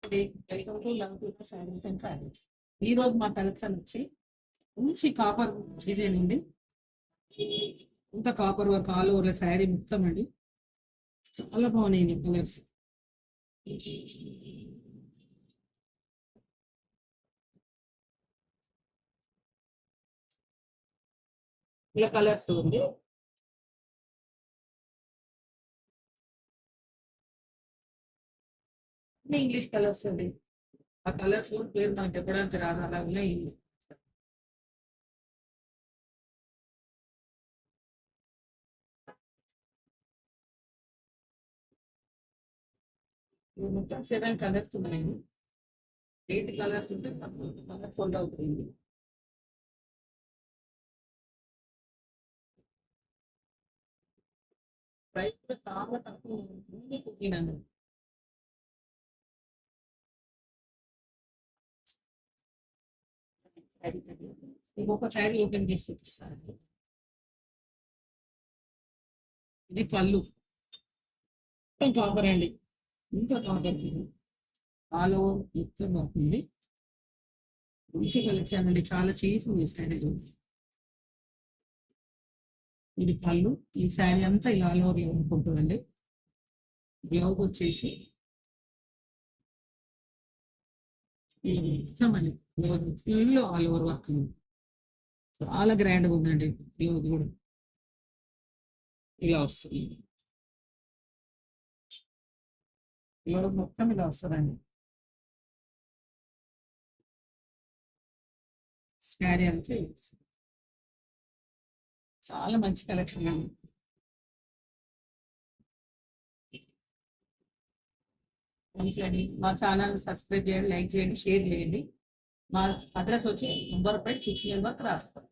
నమస్తే. Welcome to love to saris and fabrics. ఈ రోజు మా కలెక్షన్ వచ్చి మంచి కాపర్ డిజైన్ అండి. ఇంత copper work all over sari మొత్తం అండి. చాలా బాగున్నాయి కలర్స్. ఇలా కలర్స్ ఉంది. అన్ని ఇంగ్లీష్ కలర్స్ అండి. ఆ కలర్స్ పేరు నాకు చెప్పడానికి రాదు, అలా ఉన్నాయి. ఇవి మొత్తం 7 కలర్స్ ఉన్నాయి. 8 కలర్స్ ఉంటే కలర్ ఫోల్డ్ అవుతుంది. ప్రైస్ కూడా చాలా తక్కువ ఉంది. కుట్టినాను ఇంకొక శారీ ఓపెన్ చేసి చూపిస్తానండి. ఇది పళ్ళు కాపర్ అండి. ఇంత కాపర్ ఆల్ ఓవర్ మొత్తం అవుతుంది. మంచి కలెక్షన్ అండి, చాలా చీప్ ఉంది శారీ. ఇది పళ్ళు. ఈ శారీ అంతా ఇలా ఆల్ ఓవర్ ఉంటుందండి. బ్లౌజ్ వచ్చేసి ఇస్తామని blouse full all over work చాలా గ్రాండ్గా ఉందండి. బ్లౌజ్ కూడా ఇలా వస్తుంది. బ్లౌజ్ మొత్తం ఇలా వస్తుందండి. శారీ అంతా చాలా మంచి కలెక్షన్ అండి. మంచిదండి. మా ఛానల్ సబ్స్క్రైబ్ చేయండి, లైక్ చేయండి, షేర్ చేయండి. మా అడ్రస్ వచ్చి నంబర్ 6 నెంబర్ రాస్తాం.